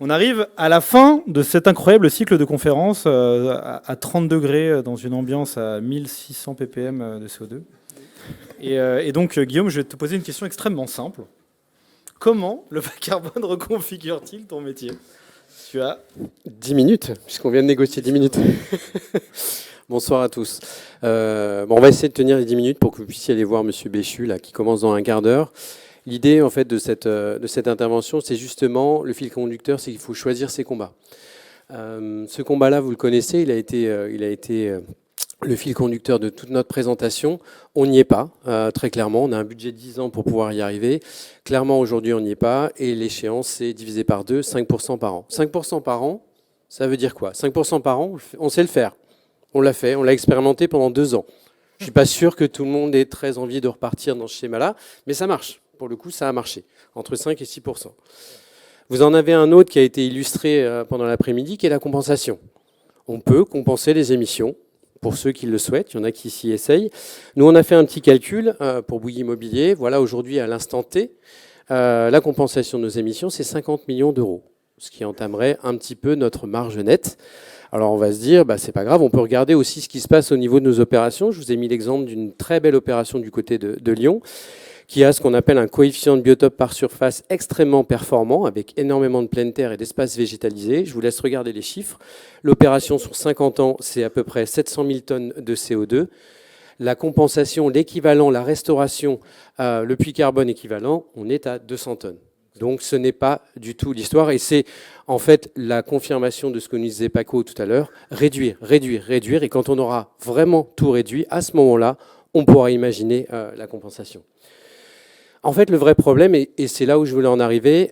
On arrive à la fin de cet incroyable cycle de conférence à 30 degrés dans une ambiance à 1600 ppm de CO2. Et donc, Guillaume, je vais te poser une question extrêmement simple. Comment le bas carbone reconfigure-t-il ton métier? Tu as 10 minutes, puisqu'on vient de négocier 10 minutes. Bonsoir à tous. On va essayer de tenir les 10 minutes pour que vous puissiez aller voir Monsieur Béchu, là, qui commence dans un quart d'heure. L'idée, en fait, de cette intervention, c'est justement, le fil conducteur, c'est qu'il faut choisir ses combats. Ce combat-là, vous le connaissez, il a été le fil conducteur de toute notre présentation. On n'y est pas, très clairement. On a un budget de 10 ans pour pouvoir y arriver. Clairement, aujourd'hui, on n'y est pas. Et l'échéance, c'est divisé par 2, 5% par an. 5% par an, ça veut dire quoi? 5% par an, on sait le faire. On l'a fait, on l'a expérimenté pendant 2 ans. Je ne suis pas sûr que tout le monde ait très envie de repartir dans ce schéma-là, mais ça marche. Pour le coup, ça a marché, entre 5 et 6%. Vous en avez un autre qui a été illustré pendant l'après-midi, qui est la compensation. On peut compenser les émissions, pour ceux qui le souhaitent. Il y en a qui s'y essayent. Nous, on a fait un petit calcul pour Bouygues Immobilier. Voilà, aujourd'hui, à l'instant T, la compensation de nos émissions, c'est 50 millions d'euros, ce qui entamerait un petit peu notre marge nette. Alors on va se dire, c'est pas grave, on peut regarder aussi ce qui se passe au niveau de nos opérations. Je vous ai mis l'exemple d'une très belle opération du côté de Lyon, qui a ce qu'on appelle un coefficient de biotope par surface extrêmement performant, avec énormément de pleine terre et d'espace végétalisé. Je vous laisse regarder les chiffres. L'opération sur 50 ans, c'est à peu près 700 000 tonnes de CO2. La compensation, l'équivalent, la restauration, le puits carbone équivalent, on est à 200 tonnes. Donc ce n'est pas du tout l'histoire, et c'est en fait la confirmation de ce que nous disait Paco tout à l'heure, réduire, et quand on aura vraiment tout réduit, à ce moment-là, on pourra imaginer la compensation. En fait, le vrai problème, et c'est là où je voulais en arriver,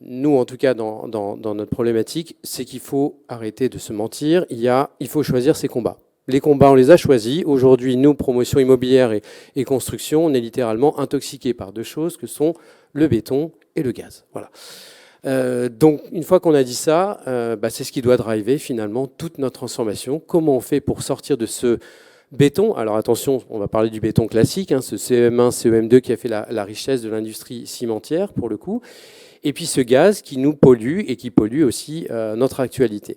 nous en tout cas dans notre problématique, c'est qu'il faut arrêter de se mentir, il faut choisir ses combats. Les combats, on les a choisis. Aujourd'hui, nous, promotion immobilière et construction, on est littéralement intoxiqués par deux choses que sont le béton et le gaz. Voilà. Donc, une fois qu'on a dit ça, c'est ce qui doit driver finalement toute notre transformation. Comment on fait pour sortir de ce béton? Alors attention, on va parler du béton classique, ce CEM1, CEM2 qui a fait la richesse de l'industrie cimentière pour le coup. Et puis ce gaz qui nous pollue et qui pollue aussi notre actualité.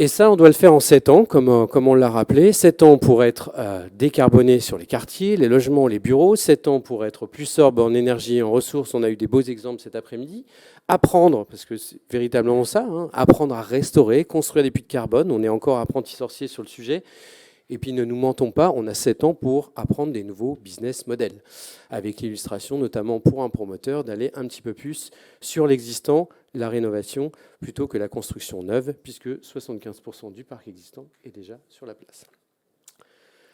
Et ça, on doit le faire en 7 ans, comme on l'a rappelé. 7 ans pour être décarboné sur les quartiers, les logements, les bureaux. 7 ans pour être plus sobre en énergie et en ressources. On a eu des beaux exemples cet après-midi. Apprendre, parce que c'est véritablement ça, apprendre à restaurer, construire des puits de carbone. On est encore apprentis sorciers sur le sujet. Et puis ne nous mentons pas, on a 7 ans pour apprendre des nouveaux business models, avec l'illustration notamment pour un promoteur d'aller un petit peu plus sur l'existant, la rénovation, plutôt que la construction neuve, puisque 75% du parc existant est déjà sur la place.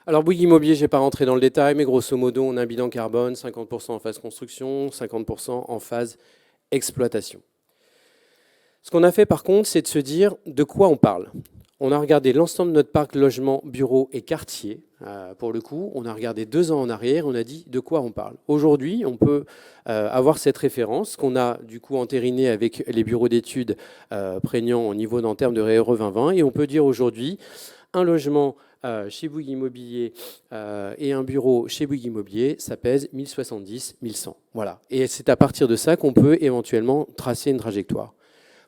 Alors Bouygues Immobilier, je ne vais pas rentrer dans le détail, mais grosso modo, on a un bilan carbone, 50% en phase construction, 50% en phase exploitation. Ce qu'on a fait par contre, c'est de se dire de quoi on parle. On a regardé l'ensemble de notre parc logement, bureaux et quartiers. Pour le coup, on a regardé 2 ans en arrière, on a dit de quoi on parle. Aujourd'hui, on peut avoir cette référence qu'on a du coup entérinée avec les bureaux d'études prégnants au niveau en termes de RE 2020. Et on peut dire aujourd'hui, un logement chez Bouygues Immobilier et un bureau chez Bouygues Immobilier, ça pèse 1070, 1100. Voilà. Et c'est à partir de ça qu'on peut éventuellement tracer une trajectoire.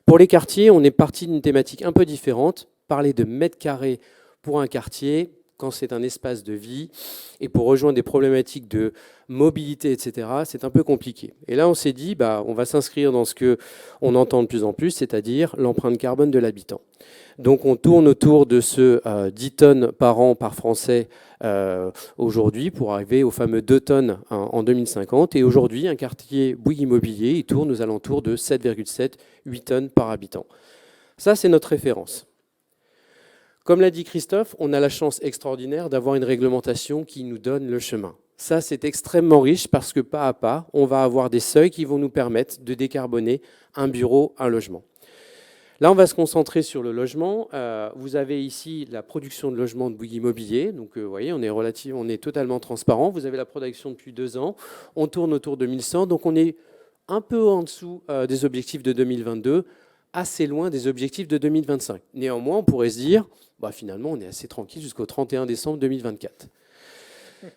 Pour les quartiers, on est parti d'une thématique un peu différente. Parler de mètres carrés pour un quartier, quand c'est un espace de vie, et pour rejoindre des problématiques de mobilité, etc., c'est un peu compliqué. Et là, on s'est dit, on va s'inscrire dans ce qu'on entend de plus en plus, c'est-à-dire l'empreinte carbone de l'habitant. Donc on tourne autour de ce 10 tonnes par an par Français aujourd'hui pour arriver aux fameux 2 tonnes en 2050. Et aujourd'hui, un quartier Bouygues Immobilier, il tourne aux alentours de 7,7, 8 tonnes par habitant. Ça, c'est notre référence. Comme l'a dit Christophe, on a la chance extraordinaire d'avoir une réglementation qui nous donne le chemin. Ça, c'est extrêmement riche parce que pas à pas, on va avoir des seuils qui vont nous permettre de décarboner un bureau, un logement. Là, on va se concentrer sur le logement. Vous avez ici la production de logements de Bouygues Immobilier. Donc, vous voyez, on est totalement transparent. Vous avez la production depuis 2 ans. On tourne autour de 1100. Donc, on est un peu en dessous des objectifs de 2022, assez loin des objectifs de 2025. Néanmoins, on pourrait se dire, finalement, on est assez tranquille jusqu'au 31 décembre 2024.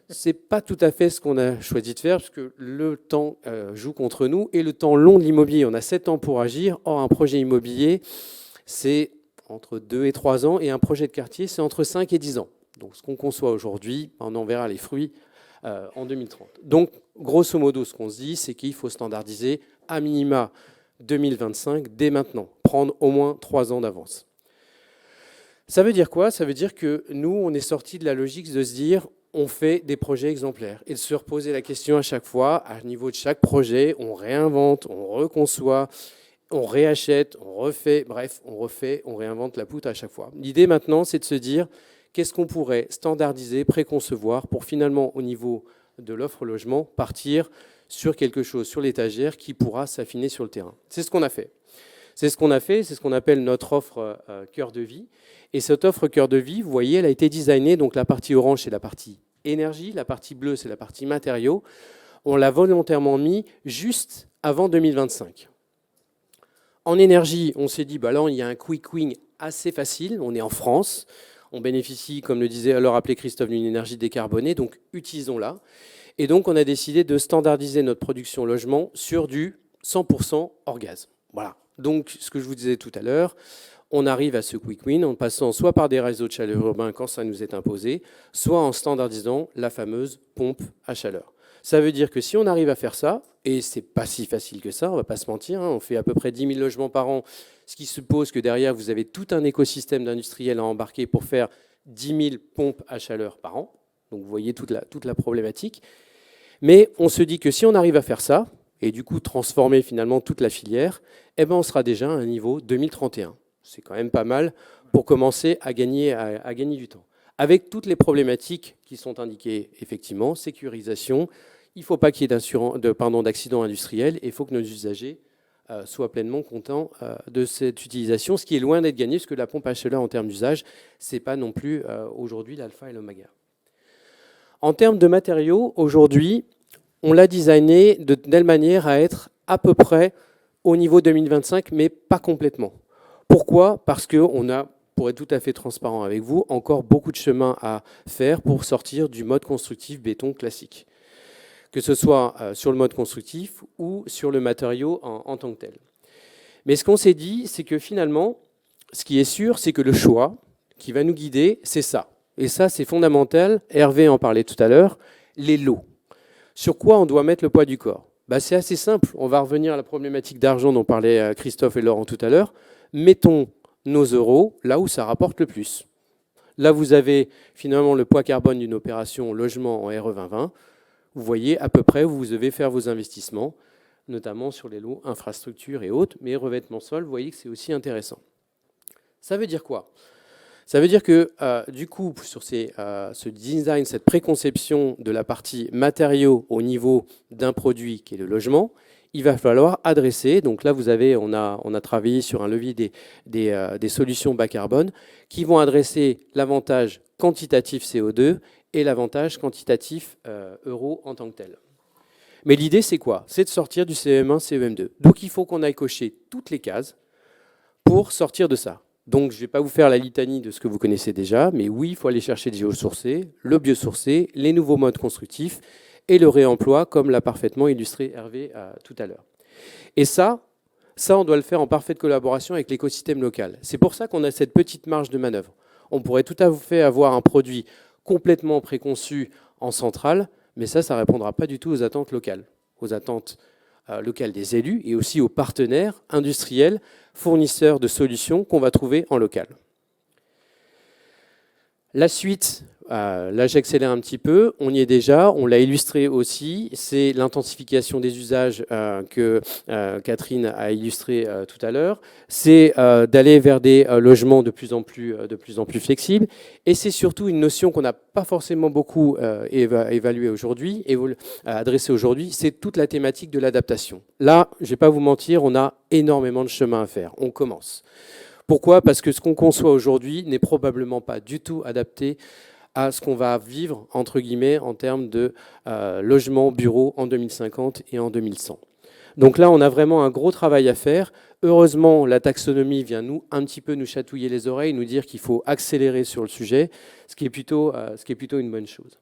C'est pas tout à fait ce qu'on a choisi de faire, parce que le temps joue contre nous, et le temps long de l'immobilier, on a 7 ans pour agir. Or, un projet immobilier, c'est entre 2 et 3 ans, et un projet de quartier, c'est entre 5 et 10 ans. Donc ce qu'on conçoit aujourd'hui, on en verra les fruits en 2030. Donc, grosso modo, ce qu'on se dit, c'est qu'il faut standardiser à minima 2025 dès maintenant, prendre au moins 3 ans d'avance. Ça veut dire quoi? Ça veut dire que nous, on est sorti de la logique de se dire on fait des projets exemplaires et de se reposer la question à chaque fois, à niveau de chaque projet, on réinvente, on reconçoit, on réachète, on refait, bref, on refait, on réinvente la poutre à chaque fois. L'idée maintenant, c'est de se dire qu'est-ce qu'on pourrait standardiser, préconcevoir pour finalement, au niveau de l'offre logement, partir sur quelque chose, sur l'étagère, qui pourra s'affiner sur le terrain. C'est ce qu'on a fait. C'est ce qu'on a fait, c'est ce qu'on appelle notre offre cœur de vie. Et cette offre cœur de vie, vous voyez, elle a été designée, donc la partie orange, c'est la partie énergie, la partie bleue, c'est la partie matériaux. On l'a volontairement mis juste avant 2025. En énergie, on s'est dit, bah là, il y a un quick win assez facile, on est en France, on bénéficie, comme le disait alors appelé Christophe, d'une énergie décarbonée, donc utilisons-la. Et donc, on a décidé de standardiser notre production logement sur du 100% hors gaz. Voilà. Donc, ce que je vous disais tout à l'heure, on arrive à ce quick win en passant soit par des réseaux de chaleur urbains quand ça nous est imposé, soit en standardisant la fameuse pompe à chaleur. Ça veut dire que si on arrive à faire ça, et c'est pas si facile que ça, on va pas se mentir, on fait à peu près 10 000 logements par an, ce qui suppose que derrière, vous avez tout un écosystème d'industriels à embarquer pour faire 10 000 pompes à chaleur par an. Donc vous voyez toute la problématique. Mais on se dit que si on arrive à faire ça, et du coup transformer finalement toute la filière, eh ben on sera déjà à un niveau 2031. C'est quand même pas mal pour commencer à gagner du temps. Avec toutes les problématiques qui sont indiquées, effectivement, sécurisation, il ne faut pas qu'il y ait d'accidents industriels et il faut que nos usagers soient pleinement contents de cette utilisation, ce qui est loin d'être gagné, parce que la pompe à chaleur en termes d'usage, ce n'est pas non plus aujourd'hui l'alpha et l'oméga. En termes de matériaux, aujourd'hui, on l'a designé de telle manière à être à peu près au niveau 2025, mais pas complètement. Pourquoi? Parce qu'on a, pour être tout à fait transparent avec vous, encore beaucoup de chemin à faire pour sortir du mode constructif béton classique, que ce soit sur le mode constructif ou sur le matériau en tant que tel. Mais ce qu'on s'est dit, c'est que finalement, ce qui est sûr, c'est que le choix qui va nous guider, c'est ça. Et ça, c'est fondamental. Hervé en parlait tout à l'heure, les lots. Sur quoi on doit mettre le poids du corps? C'est assez simple. On va revenir à la problématique d'argent dont parlaient Christophe et Laurent tout à l'heure. Mettons nos euros là où ça rapporte le plus. Là, vous avez finalement le poids carbone d'une opération logement en RE 2020. Vous voyez à peu près où vous devez faire vos investissements, notamment sur les lots infrastructures et autres, mais revêtement sol, vous voyez que c'est aussi intéressant. Ça veut dire quoi? Ça veut dire que, du coup, sur ce design, cette préconception de la partie matériaux au niveau d'un produit qui est le logement, il va falloir adresser, donc là on a travaillé sur un levier des solutions bas carbone qui vont adresser l'avantage quantitatif CO2 et l'avantage quantitatif euro en tant que tel. Mais l'idée c'est quoi? C'est de sortir du CEM1, CEM2. Donc il faut qu'on aille cocher toutes les cases pour sortir de ça. Donc je ne vais pas vous faire la litanie de ce que vous connaissez déjà, mais oui, il faut aller chercher le géosourcé, le biosourcé, les nouveaux modes constructifs, et le réemploi, comme l'a parfaitement illustré Hervé tout à l'heure. Et ça, on doit le faire en parfaite collaboration avec l'écosystème local. C'est pour ça qu'on a cette petite marge de manœuvre. On pourrait tout à fait avoir un produit complètement préconçu en centrale, mais ça ne répondra pas du tout aux attentes locales des élus et aussi aux partenaires industriels, fournisseurs de solutions qu'on va trouver en local. La suite, là j'accélère un petit peu, on y est déjà, on l'a illustré aussi, c'est l'intensification des usages que Catherine a illustré tout à l'heure, c'est d'aller vers des logements de plus en plus flexibles, et c'est surtout une notion qu'on n'a pas forcément beaucoup évaluée aujourd'hui, et adressée aujourd'hui, c'est toute la thématique de l'adaptation. Là, je ne vais pas vous mentir, on a énormément de chemin à faire, on commence. Pourquoi? Parce que ce qu'on conçoit aujourd'hui n'est probablement pas du tout adapté à ce qu'on va vivre, entre guillemets, en termes de logement, bureau en 2050 et en 2100. Donc là, on a vraiment un gros travail à faire. Heureusement, la taxonomie vient un petit peu nous chatouiller les oreilles, nous dire qu'il faut accélérer sur le sujet, ce qui est plutôt une bonne chose.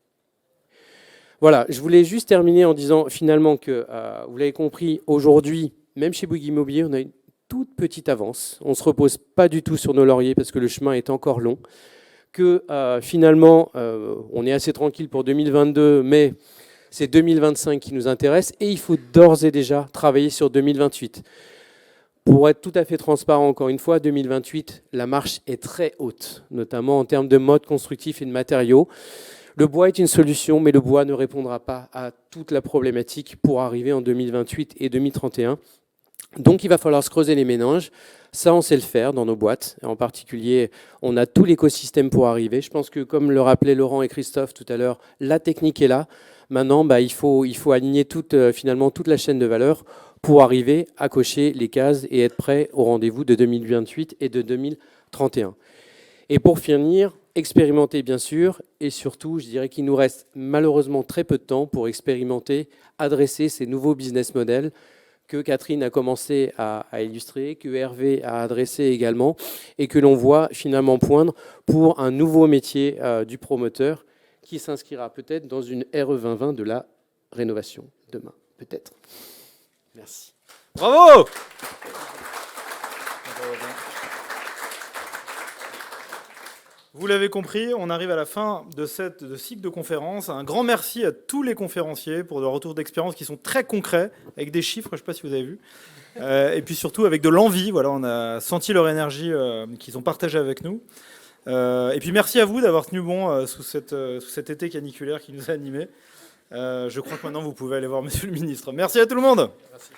Voilà, je voulais juste terminer en disant finalement que, vous l'avez compris, aujourd'hui, même chez Bouygues Immobilier, on a une toute petite avance. On ne se repose pas du tout sur nos lauriers parce que le chemin est encore long. Que finalement, on est assez tranquille pour 2022, mais c'est 2025 qui nous intéresse et il faut d'ores et déjà travailler sur 2028. Pour être tout à fait transparent, encore une fois, 2028, la marche est très haute, notamment en termes de mode constructif et de matériaux. Le bois est une solution, mais le bois ne répondra pas à toute la problématique pour arriver en 2028 et 2031. Donc il va falloir se creuser les méninges. Ça, on sait le faire dans nos boîtes. En particulier, on a tout l'écosystème pour arriver. Je pense que, comme le rappelaient Laurent et Christophe tout à l'heure, la technique est là. Maintenant, il faut aligner finalement toute la chaîne de valeur pour arriver à cocher les cases et être prêt au rendez-vous de 2028 et de 2031. Et pour finir, expérimenter bien sûr, et surtout, je dirais qu'il nous reste malheureusement très peu de temps pour expérimenter, adresser ces nouveaux business models que Catherine a commencé à illustrer, que Hervé a adressé également, et que l'on voit finalement poindre pour un nouveau métier du promoteur qui s'inscrira peut-être dans une RE 2020 de la rénovation demain, peut-être. Merci. Bravo! Vous l'avez compris, on arrive à la fin de ce cycle de conférences. Un grand merci à tous les conférenciers pour leurs retours d'expérience qui sont très concrets, avec des chiffres, je ne sais pas si vous avez vu, et puis surtout avec de l'envie. Voilà, on a senti leur énergie qu'ils ont partagée avec nous. Et puis merci à vous d'avoir tenu bon sous cet été caniculaire qui nous a animés. Je crois que maintenant vous pouvez aller voir Monsieur le Ministre. Merci à tout le monde. Merci.